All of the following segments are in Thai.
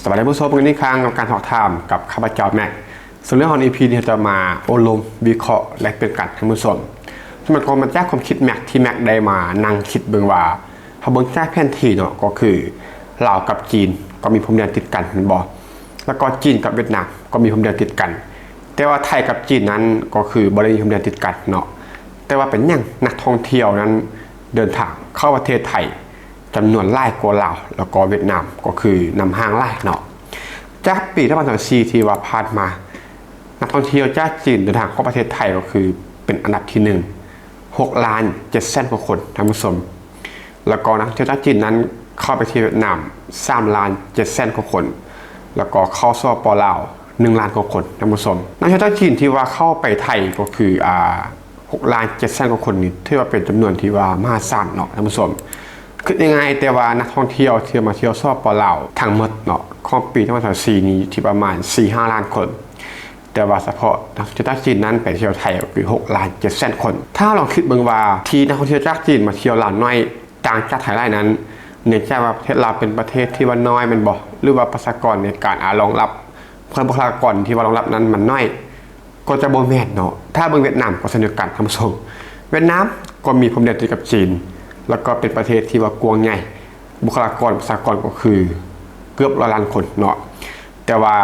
สวัสดีผู้ชมกันอีกครั้งกับการถอดถามกับข้าพเจ้าแม็กส่วนเรื่องของ EP นี้จะมาโอลมวิเคราะห์และเป็นการท่านผู้ชมสมัยก่อนมันแจ้งความคิดแม็กที่แม็กได้มานั่งคิดเบื้องว่าพอเบื้องแจ้งแผนที่เนาะก็คือลาวกับจีนก็มีพรมแดนติดกันเห็นบ่แล้วก็จีนกับเวียดนามก็มีพรมแดนติดกันแต่ว่าไทยกับจีนนั้นก็คือบริเวณพรมแดนติดกันเนาะแต่ว่าเป็นอย่างนักท่องเที่ยวนั้นเดินทางเข้าประเทศไทยจำนวนหลายกว่าลาวแล้วก็เวียดนามก็คือนำห้างหลายเนาะจากปี2024ที่ว่าผ่านมานักท่องเที่ยวจากจีนเดินทางเข้าประเทศไทยก็คือเป็นอันดับที่1,6,700,000 กว่าคนท่านผู้ชมแล้วก็นักท่องเที่ยวจากจีนนั้นเข้าไปที่เวียดนาม3,700,000 กว่าคนแล้วก็เข้าสปป.ลาว1 ล้านกว่าคนท่านผู้ชมนักท่องเที่ยวจากจีนที่ว่าเข้าไปไทยก็คือ6,700,000 กว่าคนนี่ถือว่าเป็นจำนวนที่ว่ามหาศาลเนาะท่านผู้ชมคือยังไงแต่ว่านักท่องเที่ยวที่มาเที่ยวสปป.ลาวทั้งหมดเนาะของปี2024นี้ที่ประมาณ 4-5 ล้านคนแต่ว่าเฉพาะนักท่องเที่ยวจากจีนนั้นไปเที่ยวไทยก็คือ6,700,000 คนถ้าลองคิดเบิ่งว่าที่นักท่องเที่ยวจากจีนมาเที่ยวลาวน้อยต่างจากไทยหลายนั้นเนื่องจากว่าประเทศลาวเป็นประเทศที่ว่าน้อยมันบ่หรือว่าประชากรในการรองรับเพิ่มบุคลากรที่ว่ารองรับนั้นมันน้อยก็จะบ่แม่นเนาะถ้าเบิ่งเวียดนามก็เช่นเดียวกันท่านผู้ชมเวียดนามก็มีพรมแดนติดกับจีนแล้วก็เป็นประเทศที่ว่ากว้างใหญ่บุคลากรประชากรก็คือเกือบ100 ล้านคนเนาะแต่ว่า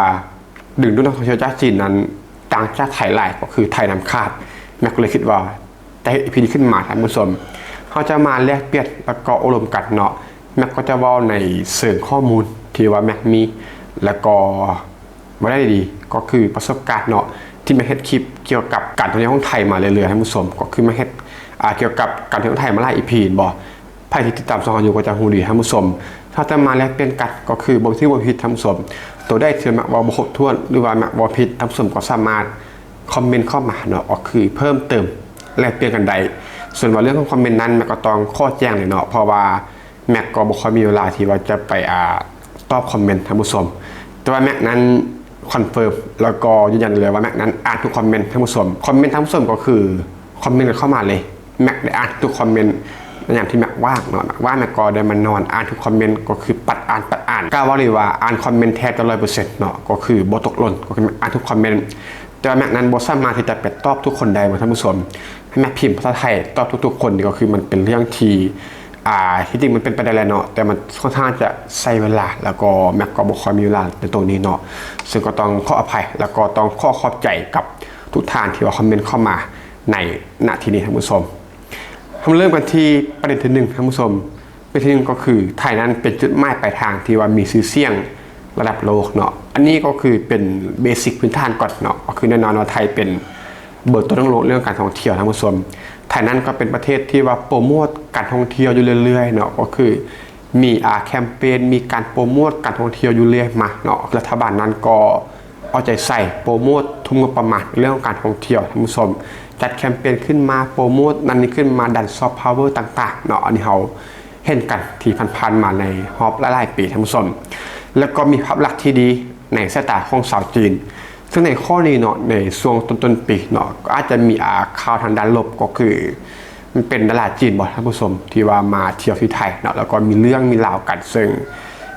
ดึงดูนักท่องเที่ยวจากจีนนั้นต่างจากไทยหลายก็คือไทยนำคาดแม็กเลยคิดว่าแต่พีนี้ขึ้นมาท่านผู้ชมเขาจะมาแลกเปลี่ยนแล้วก็อบรมกันเนาะแม็กก็จะว่าในเสริมข้อมูลที่ว่าแม็กมีแล้วก็มาได้ดีก็คือประสบการณ์เนาะที่มาเฮ็ดคลิปเกี่ยวกับการท่องเที่ยวของไทยมาเรื่อยๆท่านผู้ชมก็คือมาเฮ็ดเกี่ยวกับการท่องเที่ยวไทยมาหลาย EP บ่ใครที่ติดตามช่องอยู่ก็จะฮู้ดีท่านผู้ชมถ้าจะมาแลกเปลี่ยนกันก็คือบ่ที่บ่ผิดท่านผู้ชมตัวได้ถือมาว่าบ่ครบถ้วนหรือว่าบ่ผิดท่านผู้ชมก็สามารถคอมเมนต์เข้ามาเนาะก็คือเพิ่มเติมแลกเปลี่ยนกันได้ส่วนว่าเรื่องของคอมเมนต์นั้นแม็กก็ต้องข้อแจ้งเลยเนาะเพราะว่าแม็กก็บ่ค่อยมีเวลาที่ว่าจะไปตอบคอมเมนต์ท่านผู้ชมแต่ว่าแม็กนั้นคอนเฟิร์มแล้วก็ยืนยันเลยว่าแม็กนั้นอ่านทุกคอมเมนต์ท่านผู้ชมคอมเมนต์ท่านผู้ชมก็คือคอมเมนต์เข้ามาเลยแม็กได้อ่านทุกคอมเมนต์อย่างที่แม็กว่างเนาะว่าแม็กก็ได้มานอนอ่านทุกคอมเมนต์ก็คือปัดอ่านกล้าว่าเลยว่าอ่านคอมเมนต์แทบจะ100%เนาะก็คือบ่ตกหล่นก็คืออ่านทุกคอมเมนต์แต่ว่าแม็กนั้นบ่สามารถที่จะไปตอบทุกคนได้ท่านผู้ชมให้แม็กพิมพ์ภาษาไทยตอบทุกๆคนนี่ก็คือมันเป็นเรื่องที่ที่จริงมันเป็นไปได้แล้วเนาะแต่มันค่อนข้างจะใช้เวลาแล้วก็แม็กก็บ่ค่อยมีเวลาในตรงนี้เนาะซึ่งก็ต้องขออภัยแล้วก็ต้องขอบใจกับทุกท่านที่ว่าคอมเมนต์เข้ามาในณที่นี้ท่านผู้ชมเริ่มกันที่ประเด็นที่1ท่านผู้ชมประเด็นที่1ก็คือไทยนั้นเป็นจุดหมายปลายทางที่ว่ามีชื่อเสียงระดับโลกเนาะอันนี้ก็คือเป็นเบสิกพื้นฐานก่อนเนาะก็คือแน่นอนว่าไทยเป็นเบอร์ต้นโลกเรื่องการท่องเที่ยวท่านผู้ชมไทยนั้นก็เป็นประเทศที่ว่าโปรโมทการท่องเที่ยวอยู่เรื่อยๆเนาะก็คือมีแคมเปญมีการโปรโมทการท่องเที่ยวอยู่เรื่อยมาเนาะรัฐบาลนั้นก็เอาใจใส่โปรโมททุ่มงบประมาณเรื่องของการท่องเที่ยวท่านผู้ชมจัดแคมเปญขึ้นมาโปรโมทนั้นนี้ขึ้นมาดันซอฟต์พาวเวอร์ต่างๆเนาะอันนี้เราเห็นกันที่ผ่านๆมาในฮอบหลายๆปีท่านผู้ชมแล้วก็มีภาพลักษณ์ที่ดีในสายตาของชาวจีนซึ่งในข้อนี้เนาะในช่วงต้นปีเนาะก็อาจจะมีข่าวทางด้านลบก็คือมันเป็นดาราจีนบ่ท่านผู้ชมที่ว่ามาเที่ยวที่ไทยเนาะแล้วก็มีเรื่องมีราวกันซึ่ง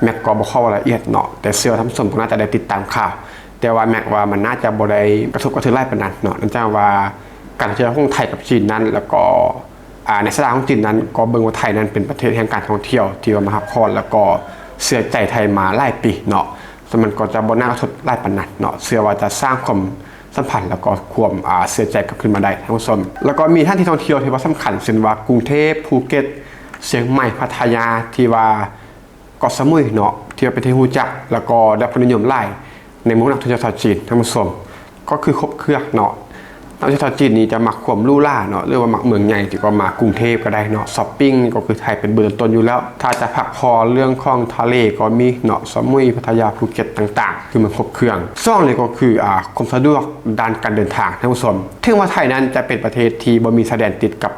แม็กก็บ่เข้ารายละเอียดเนาะแต่เชื่อท่านผู้ชมก็น่าจะได้ติดตามข่าวแต่ว่าแม็กว่ามันน่าจะบ่ได้กระทบกระเทือนหลายปานนั้นเนาะนั่นจะว่าการท่องเที่ยวของไทยกับจีนนั้นแล้วก็ในสถานของจีนนั้นก็เบิ่งว่าไทยนั้นเป็นประเทศแห่งการท่องเที่ยวที่ว่ามาฮับคอนแล้วก็เชื่อใจไทยมาหลายปีเนาะซึ่งมันก็จะบ่น่ากระทบหลายปานนั้นเนาะเชื่อว่าจะสร้างความสัมพันธ์แล้วก็ความเชื่อใจกลับขึ้นมาได้ท่านผู้ชมแล้วก็มีท่านที่ท่องเที่ยวที่ว่าสำคัญเช่นว่ากรุงเทพภูเก็ตเชียงใหม่พัทยาที่ว่าเกาะสมุยเนาะที่ว่าเป็นที่รู้จักแล้วก็ได้รับความนิยมหลายในหมู่นักท่องเที่ยวชาวจีนท่านผู้ชมก็คือครบเครื่องเนาะนักท่องเที่ยวชาวจีนนี่จะมักความลู่ล่าเนาะหรือว่ามักเมืองใหญ่ที่ก็มากรุงเทพก็ได้เนาะช้อปปิ้งก็คือไทยเป็นเบอร์ต้นอยู่แล้วถ้าจะพักพอเรื่องของทะเลก็มีเนาะสมุยพัทยาภูเก็ตต่างๆคือมันครบเครื่องซ่องเลยก็คือความสะดวกด้านการเดินทางท่านผู้ชมถึงว่าไทยนั้นจะเป็นประเทศที่บ่มีชายแดนติดกับ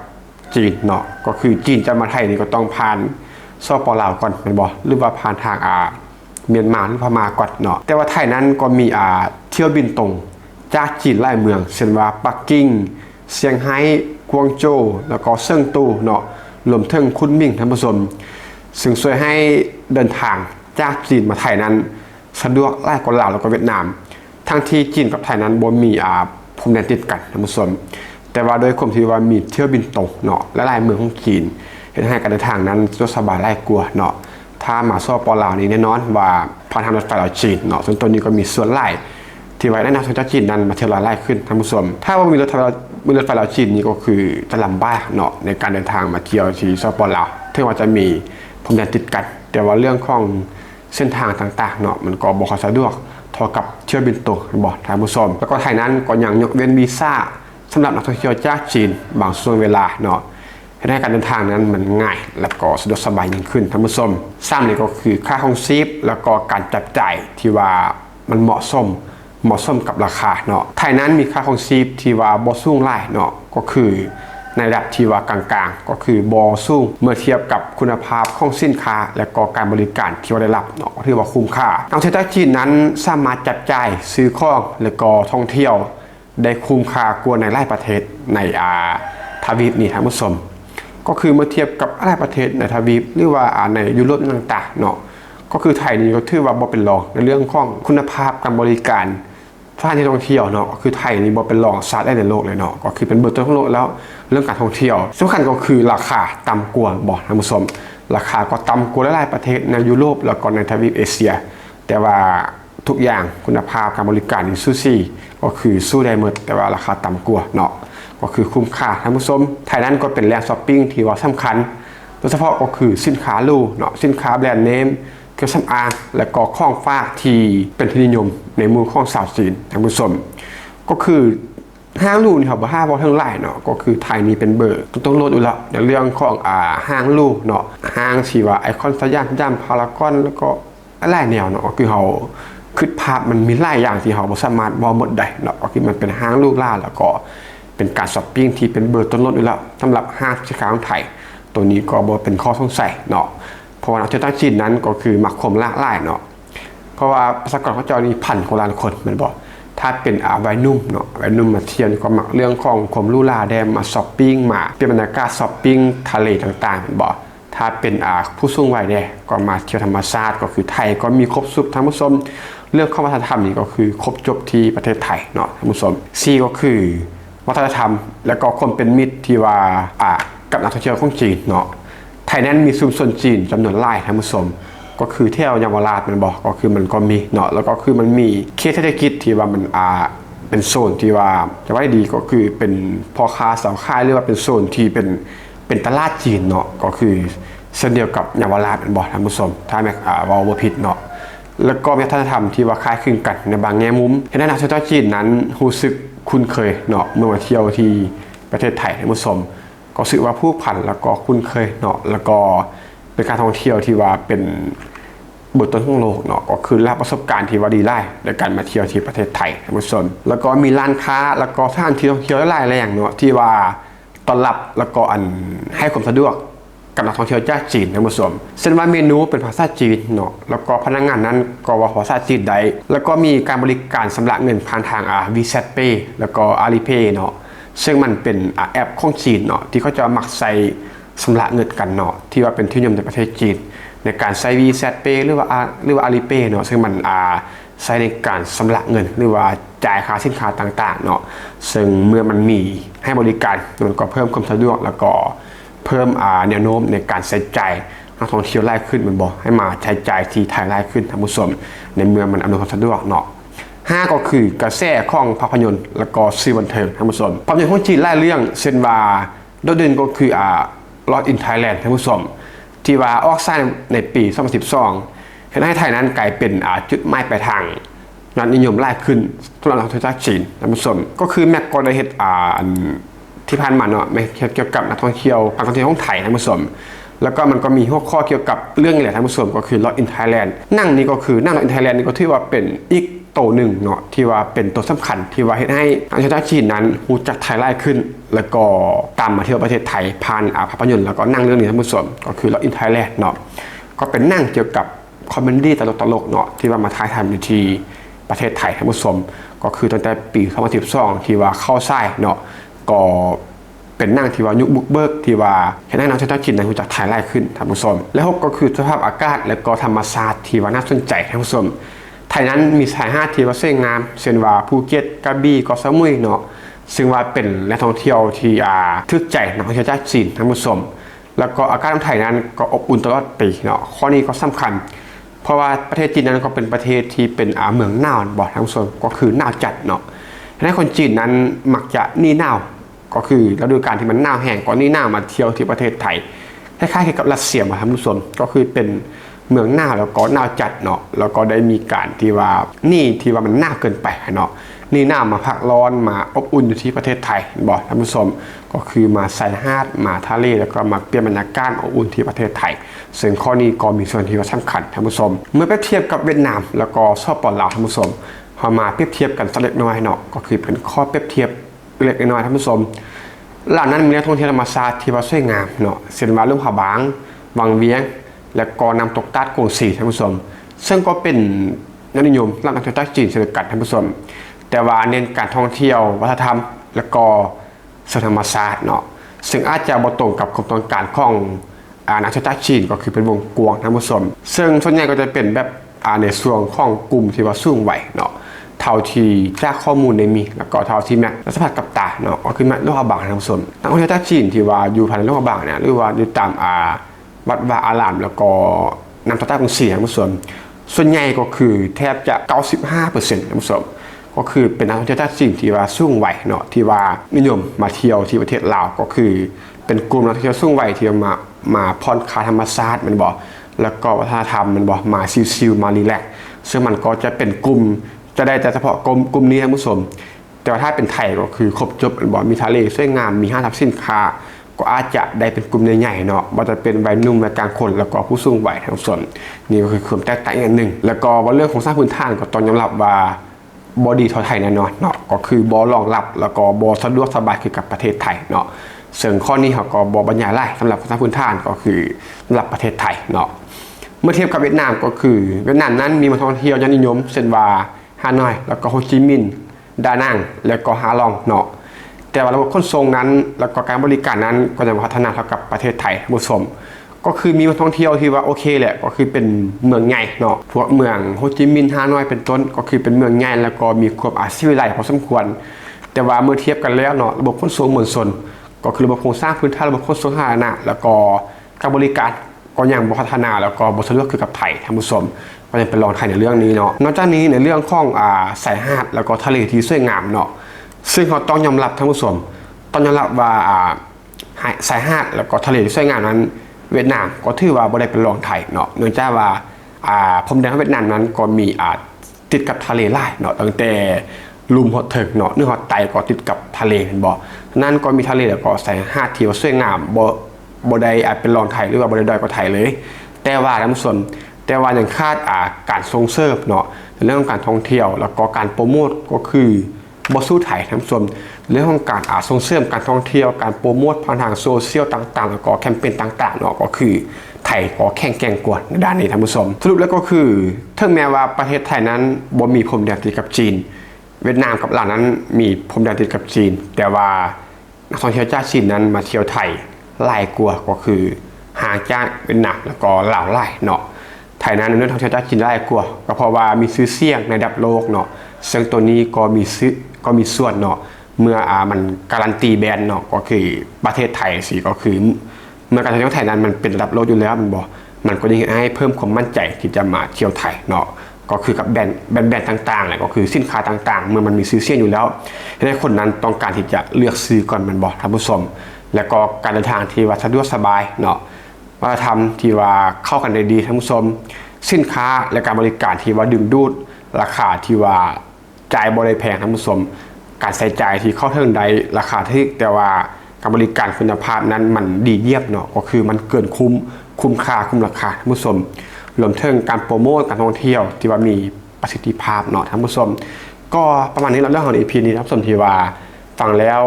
จีนเนาะก็คือจีนจะมาไทยนี่ก็ต้องผ่านสปป.ลาวก่อนแม่นบ่หรือว่าผ่านทางเมียนมาหรือพม่าก่อนเนาะแต่ว่าไทยนั้นก็มีเที่ยวบินตรงจากจีนหลายเมืองเช่นว่าปักกิ่งเซี่ยงไฮ้กวางโจวแล้วก็เซิงตูเนาะรวมถึงคุนหมิงท่านผู้ชมซึ่งช่วยให้เดินทางจากจีนมาไทยนั้น สะดวกไล่กว่าลาวแล้วก็เวียดนามทั้งที่จีนกับไทยนั้นบ่มีพรมแดนติดกันท่านผู้ชมแต่ว่าโดยความที่ว่ามีเที่ยวบินตรงเนาะและหลายเมืองของจีนเห็นให้การเดินทางนั้นสะดวกสบายไล่กว่าเนาะถ้ามาสปลาวนี่แน่นอนว่าผ่านทางรถไฟลาวจีนเนาะส่วนตัวนี้ก็มีส่วนหลายที่ไว้ในนักท่องเที่ยวจีนนั้นมาเที่ยวไล่ขึ้นท่านผู้ชมถ้าว่ามีรถไฟลาวจีนนี่ก็คือจะลำบากเนาะในการเดินทางมาเที่ยวที่สปลาวถึงว่าจะมีพรมแดนติดกันแต่ว่าเรื่องของเส้นทางต่างๆเนาะมันก็บ่ค่อยสะดวกเท่ากับเที่ยวบินตรงบอกท่านผู้ชมแล้วก็ไทยนั้นก็ยังยกเว้นวีซ่าสำหรับนักท่องเที่ยวจากจีนบางช่วงเวลาเนาะให้การเดินทางนั้นมันง่ายและก็สะดวกสบายยิ่งขึ้นท่านผู้ชมซ้ำนี่ก็คือค่าครองชีพแล้วก็การจับจ่ายที่ว่ามันเหมาะสมกับราคาเนาะไทยนั้นมีค่าครองชีพที่ว่าบ่สูงหลายเนาะก็คือในระดับที่ว่ากลางๆก็คือบ่สูงเมื่อเทียบกับคุณภาพของสินค้าและก็การบริการที่ว่าได้รับเนาะถือว่าคุ้มค่านักท่องเที่ยวจากจีนนั้นสามารถจับจ่ายซื้อของและก็ท่องเที่ยวได้คุ้มค่ากว่าในหลายประเทศในทวีปนี้ท่านผู้ชมก็คือเมื่อเทียบกับหลายประเทศในทวีปหรือว่าในยุโรปต่างๆเนาะก็คือไทยนี่ก็ถือว่าบ่เป็นรองในเรื่องของคุณภาพการบริการสถานที่ท่องเที่ยวเนาะก็คือไทยนี่บ่เป็นรองชาติได้ในโลกเลยเนาะก็คือเป็นเบอร์ต้นของโลกแล้วเรื่องการท่องเที่ยวสำคัญก็คือราคาต่ำกว่าบ่ท่านผู้ชมราคาก็ต่ำกว่าหลายประเทศในยุโรปแล้วก็ในทวีปเอเชียแต่ว่าทุกอย่างคุณภาพการบริการนี่สู้ซี่ก็คือสู้ได้หมดแต่ว่าราคาต่ำกว่าเนาะก็คือคุ้มค่าท่านผู้ชมไทยนั้นก็เป็นแหล่งช้อปปิ้งที่ว่าสำคัญโดยเฉพาะก็คือสินค้าหรูเนาะสินค้าแบรนด์เนมเครื่องสำอางและก็ของฝากที่เป็นที่นิยมในหมู่ของชาวจีนท่านผู้ชมก็คือห้างหรูนี่ครับห้างบ่ทั้งหลายเนาะก็คือไทยนี่เป็นเบอร์ต้องลดอยู่แล้วในเรื่องของห้างหรูเนาะห้างที่ว่าไอคอนสยามย่านพารากอนแล้วก็หลายแนวเนาะก็คือเฮาคิดภาพมันมีหลายอย่างที่เฮาบ่สามารถบ่หมดได้เนาะก็คือมันเป็นห้างหรูหราแล้วก็เป็นการช้อปปิ้งที่เป็นเบอร์ต้นๆอยู่แล้วสำหรับห้างสินค้าของไทยตัวนี้ก็บ่เป็นข้อสงสัยเนาะเพราะว่านักท่องเที่ยวจีนนั้นก็คือมักความหลากหลายเนาะเพราะว่าประชากรเขาเจ้านี่พันกว่าล้านคนแม่นบ่ถ้าเป็นวัยนุ่มเนาะวัยนุ่มมาเที่ยวก็มักเรื่องของความหรูหราได้มาช้อปปิ้งมาเป็นบรรยากาศช้อปปิ้งทะเลต่างๆแม่นบ่ถ้าเป็นผู้สูงวัยได้ก็มาเที่ยวธรรมชาติก็คือไทยก็มีครบสุดท่านผู้ชมเรื่องของวัฒนธรรมนี่ก็คือครบจบที่ประเทศไทยเนาะท่านผู้ชม4ก็คือวัฒนธรรมและก็ความเป็นมิตรที่ว่ากับนักท่องเที่ยวของจีนเนาะไทยนั้นมีชุมชนจีนจำนวนหลายท่านผู้ชมก็คือเที่ยวเยาวราชมันบอกก็คือมันก็มีเนาะแล้วก็คือมันมีเขตเศรษฐกิจที่ว่ามันเป็นโซนที่ว่าจะว่าดีก็คือเป็นพ่อค้าสาวขายหรือว่าเป็นโซนที่เป็นตลาดจีนเนาะก็คือเช่นเดียวกับเยาวราชมันบอกท่านผู้ชมถ้าแม็กว่าบ่ผิดเนาะแล้วก็วัฒนธรรมที่ว่าคล้ายคลึงกันในบางแง่มุมเห็นนักท่องเที่ยวจีนนั้นรู้สึกคุ้นเคยเนาะเมื่อมาเที่ยวที่ประเทศไทยท่านผู้ชมก็รู้สึกว่าผู้พันแล้วก็คุ้นเคยเนาะแล้วก็เป็นการท่องเที่ยวที่ว่าเป็นบทต้นของโลกเนาะก็คือรับประสบการณ์ที่ว่าดีไล่ในการมาเที่ยวที่ประเทศไทยท่านผู้ชมแล้วก็มีร้านค้าแล้วก็สถานที่ท่องเที่ยวหลายแหล่งเนาะที่ว่าต้อนรับแล้วก็ให้ความสะดวกกับนักท่องเที่ยวจากจีนท่านผู้ชมเช่นว่าเมนูเป็นภาษาจีนเนาะแล้วก็พนักงานนั้นก็ว่าภาษาจีนได้แล้วก็มีการบริการชำระเงินผ่านทางWeChat Pay แล้วก็ Alipay เนาะซึ่งมันเป็นแอปของจีนเนาะที่เขาจะมักใส่ชำระเงินกันเนาะที่ว่าเป็นที่นิยมในประเทศจีนในการใช้ WeChat Pay หรือว่า Alipay เนาะซึ่งมันใช้ในการชำระเงินหรือว่าจ่ายค่าสินค้าต่างๆเนาะซึ่งเมื่อมันมีให้บริการมันก็เพิ่มความสะดวกแล้วก็เพิ่มแนวโน้มในการใช้จ่ายนักท่องเที่ยวไล่ขึ้นมันบอกให้มาใช้จ่ายที่ไทยไล่ขึ้นท่านผู้ชมในเมืองมันอำนวยความสะดวกเนาะ5ก็คือกระแสของภาพยนตร์แล้วก็สื่อบันเทิงท่านผู้ชมภาพยนตร์ของจีนหลายเรื่องเช่นว่าโดดเด่นก็คือLost in Thailand ท่านผู้ชมที่ว่าออกฉายในปี2012เห็นให้ไทยนั้นกลายเป็นจุดหมายปลายทางยอดนิยมหลายขึ้นสำหรับนักท่องเที่ยวจากจีนท่านผู้ชมก็คือแม็กก็ได้เฮ็ดที่ผ่านมาเนาะไม่เกี่ยวกับนักท่องเที่ยวของไทยท่านผู้ชมแล้วก็มันก็มีหัวข้อเกี่ยวกับเรื่องนี่แหละท่านผู้ชมก็คือ Lost in Thailand นั่งนี่ก็คือนั่ง Lost in Thailand นี่ก็ถือว่าเป็นอีกตัวหนึ่งเนาะที่ว่าเป็นตัวสำคัญที่ว่าเฮ็ดให้นักท่องเที่ยวจีนนั้นรู้จักไทยหลายขึ้นแล้วก็ตามมาเที่ยวประเทศไทยผ่านภาพยนตร์แล้วก็นั่งเรื่องนี้ท่านผู้ชมก็คือ Lost in Thailand เนาะก็เป็นนั่งเกี่ยวกับคอมเมดี้ตลกๆเนาะที่ว่ามาถ่ายทำอยู่ที่ประเทศไทยท่านผู้ชมก็คือตั้งแต่ปี2012ที่ว่าเข้าฉายเนาะก็เป็นนั่งที่ว่ายุคบุกเบิกที่ว่าเห็นให้นักท่องเที่ยวจีนนั้นรู้จักไทยหลายขึ้นท่านผู้ชมและ6ก็คือสภาพอากาศและก็ธรรมชาติที่ว่าน่าสนใจท่านผู้ชม ไทยนั้นมีชายหาดที่ว่าสวยงามเช่นว่าภูเก็ตกระบี่เกาะสมุยเนาะซึ่งว่าเป็นแหล่งท่องเที่ยวที่ทึกใจนักท่องเที่ยวจากจีนท่านผู้ชมแล้วก็อากาศของไทยนั้นก็อบอุ่นตลอดปีเนาะข้อนี้ก็สำคัญเพราะว่าประเทศจีนนั้นก็เป็นประเทศที่เป็นเมืองหนาวบ่ท่านผู้ชมก็คือหนาวจัดเนาะดังนั้นคนจีนนั้นมักจะหนีหนาวก็คือฤดูกาลที่มันหนาวแห้งก็หนีหนาวมาเที่ยวที่ประเทศไทยคล้ายๆกับรัสเซียมาท่านผู้ชมก็คือเป็นเมืองหนาวแล้วก็หนาวจัดเนาะแล้วก็ได้มีการที่ว่านี่ที่ว่ามันหนาวเกินไปเนาะนี่หน้ามาพักร้อนมาอบอุ่นอยู่ที่ประเทศไทยบอกท่านผู้ชมก็คือมาชายหาดมาทะเลแล้วก็มาเปลี่ยนบรรยากาศอบอุ่นที่ประเทศไทยซึ่งข้อนี้ก็มีส่วนที่สำคัญท่านผู้ชมเมื่อเปรียบเทียบกับเวียดนามแล้วก็สปป.ลาวท่านผู้ชมพอมาเปรียบเทียบกันสักเล็กน้อยเนาะก็คือเป็นข้อเปรียบเทียบเล็กน้อยท่านผู้ชมเหล่านั้นมีนักท่องเที่ยวธรรมชาติที่ว่าสวยงามเนาะเช่นว่าลุ่มผาบางวังเวียงและก็น้ำตกตาดโกงสีท่านผู้ชมซึ่งก็เป็นนิยมนักท่องเที่ยวจากจีนเช่นกันท่านผู้ชมแต่ว่าเน้นการท่องเที่ยววัฒนธรรมและก็เชิงธรรมชาติเนาะซึ่งอาจจะบ่ตรงกับความต้องการของนักท่องเที่ยวจากจีนก็คือเป็นวงกว้างท่านผู้ชมซึ่งส่วนใหญ่ก็จะเป็นแบบในส่วนของกลุ่มที่ว่าสูงวัยเนาะเท่าที่จากข้อมูลในมีแล้วก็เท่าที่แม็กสัมผัสกับตาเนาะก็คือแม็กโลกบางท่านผู้ชมนักท่องเที่ยวจากจีนที่ว่าอยู่ภายในโลกบางเนี่ยหรือว่าอยู่ตามวัดวาอารามแล้วก็น้ำตกใต้กรุงศรีท่านผู้ชมส่วนใหญ่ก็คือแทบจะ 95% ท่านผู้ชมก็คือเป็นนักท่องเที่ยวจากจีนที่ว่าสูงวัยเนาะที่ว่านิยมมาเที่ยวที่ประเทศลาวก็คือเป็นกลุ่มนักท่องเที่ยวสูงวัยที่มาผ่อนคลายธรรมชาติมันบอกแล้วก็วัฒนธรรมมันบอกมาชิลๆมารีแลกซ์ซึ่งมันก็จะเป็นกลุ่มจะได้แต่เฉพาะกลุ่มนี้ท่านผู้ชมแต่ว่าถ้าเป็นไทยก็คือครบจบมันบอกมีทะเลสวยงามมีห้างสรรพสินค้าก็อาจจะได้เป็นกลุ่มใหญ่ๆเนาะว่าจะเป็นวัยหนุ่มวัยกลางคนแล้วก็ผู้สูงวัยทั้งส่วนนี่ก็คือความแตกต่างอย่างหนึ่งแล้วก็ว่าเรื่องของสร้างพื้นฐานก็ต้องยอมรับว่าบอดีเท่าไทยแน่นอนเนาะก็คือบอรองรับแล้วก็บอสะดวกสบายคือกับประเทศไทยเนาะซึ่งข้อนี้เขาก็บอบรรยายไล่สำหรับสร้างพื้นฐานก็คือสำหรับประเทศไทยเนาะเมื่อเทียบกับเวียดนามก็คือเวียดนามนั้นมีมาท่องเที่ยวยอดนิยมเช่นว่าฮานอยแล้วก็โฮจิมินห์ดานังแล้วก็ฮาลองเนาะแต่ว่าระบบขนส่งนั้นแล้วก็การบริการนั้นก็จะพัฒนาเท่ากับประเทศไทยผู้ชมก็คือมีมาท่องเที่ยวที่ว่าโอเคแหละก็คือเป็นเมืองใหญ่เนาะพวกเมืองโฮจิมินห์ฮานอยเป็นต้นก็คือเป็นเมืองใหญ่แล้วก็มีความอาชีพวิไลพอสมควรแต่ว่าเมื่อเทียบกันแล้วเนาะระบบขนส่งมวลชนก็คือระบบโครงสร้างพื้นฐานระบบขนส่งสาธารณะแล้วก็การบริการก็ยังบ่พัฒนาแล้วก็บ่สะดวกคือกับไทยท่านผู้ชมก็จะเป็นรองไทยในเรื่องนี้เนาะนอกจากนี้ในเรื่องของสายหาดแล้วก็ทะเลที่สวยงามเนาะซึ่งเขาต้องยอมรับท่านผู้ชมต้องยอมรับว่าสายหาดแล้วก็ทะเลที่สวยงามนั้นเวียดนามก็ถือว่าบ่ได้เป็นรองไทยเนาะเนื่องจากว่าพรมแดนของเวียดนามนั้นก็มีติดกับทะเลหลายเนาะตั้งแต่ลุมฮอดเถิกเนาะเนื้อฮอดไตก็ติดกับทะเลเห็นบ่นั่นก็มีทะเลแล้วก็สายหาดที่ว่าสวยงามบ่ได้เป็นรองไทยหรือว่าบ่ได้ด้อยกว่าไทยเลยแต่ว่าท่านผู้ชมแต่ว่ายังขาดการส่งเสริมเนาะในเรื่องของการท่องเที่ยวแล้วก็การโปรโมทก็คือบสู้ไทยท่านผู้ชมเรื่องของการส่งเสริมการท่องเที่ยวการโปรโมทผ่านทางโซเชียลต่างๆแล้วก็แคมเปญต่างๆเนาะก็คือไทยก็แข่งแกร่งกว่าในด้านนี้ท่านผู้ชมสรุปแล้วก็คือถึงแม้ว่าประเทศไทยนั้นบ่มีพรมแดนติดกับจีนเวียดนามกับลาวนั้นมีพรมแดนติดกับจีนแต่ว่านักท่องเที่ยวจากจีนนั้นมาเที่ยวไทยหลายกว่าก็คือห่างจากเวียดนามแล้วก็ลาวหลายเนาะไทยนั้นเรื่องท่องเที่ยวจากจีนหลายกว่าก็เพราะว่ามีชื่อเสียงในระดับโลกเนาะซึ่งตัวนี้ก็มีส่วนเนาะเมื่อมันการันตีแบรนด์เนาะก็คือประเทศไทยสิก็คือเมื่อการท่องเที่ยวไทยนั้นมันเป็นระดับโลกอยู่แล้วมันก็ยิ่งให้เพิ่มความมั่นใจที่จะมาเที่ยวไทยเนาะก็คือกับแบรนด์ต่างๆแหละก็คือสินค้าต่างๆเมื่อมันมีชื่อเสียงอยู่แล้วให้คนนั้นต้องการที่จะเลือกซื้อก่อนมันท่านผู้ชมแล้วก็การเดินทางที่ว่าสะดวกสบายเนาะวัฒนธรรมที่ว่าเข้ากันได้ดีท่านผู้ชมสินค้าและการบริการที่ว่าดึงดูดราคาที่ว่าจ่ายบ่ได้แพงท่านผู้ชมการใส่ใจที่เข้าถึงได้ราคาที่แต่ว่าการบริการคุณภาพนั้นมันดีเยี่ยมเนาะก็คือมันเกินคุ้มค่าคุ้มราคาท่านผู้ชมรวมถึงการโปรโมทการท่องเที่ยวที่ว่ามีประสิทธิภาพเนาะท่านผู้ชมก็ประมาณนี้เราเรื่องของ EP นี้ท่านผู้ชมที่ว่าฟังแล้ว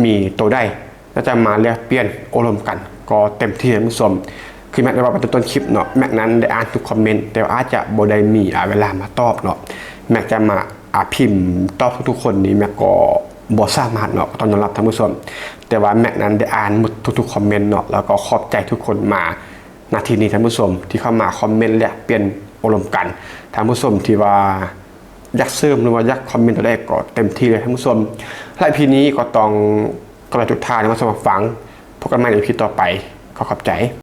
มีตัวได้แล้วจะมาแลกเปลี่ยนอบรมกันก็เต็มที่ท่านผู้ชมคือแม็กได้ว่าเป็นต้นคลิปเนาะแม็กนั้นได้อ่านทุกคอมเมนต์แต่อาจจะบ่ได้มีเวลามาตอบเนาะแม็กจะมาพิมพ์ตอบทุกๆคนนี้แม็กก็บ่สามารถเนาะต้องยอมรับท่านผู้ชมแต่ว่าแม็กนั้นได้อ่านหมดทุกๆคอมเมนต์เนาะแล้วก็ขอบใจทุกคนมานาทีนี้ท่านผู้ชมที่เข้ามาคอมเมนต์และเปลี่ยน อบรมกันท่านผู้ชมที่ว่าอยากเสริมหรือว่าอยากคอมเมนต์ตัวแรกก็เต็มที่เลยท่านผู้ชมและ EP นี้ก็ต้องกระจุดทานมาสมัครฟังพบกันใหม่ใน EP ต่อไปขอขอบใจ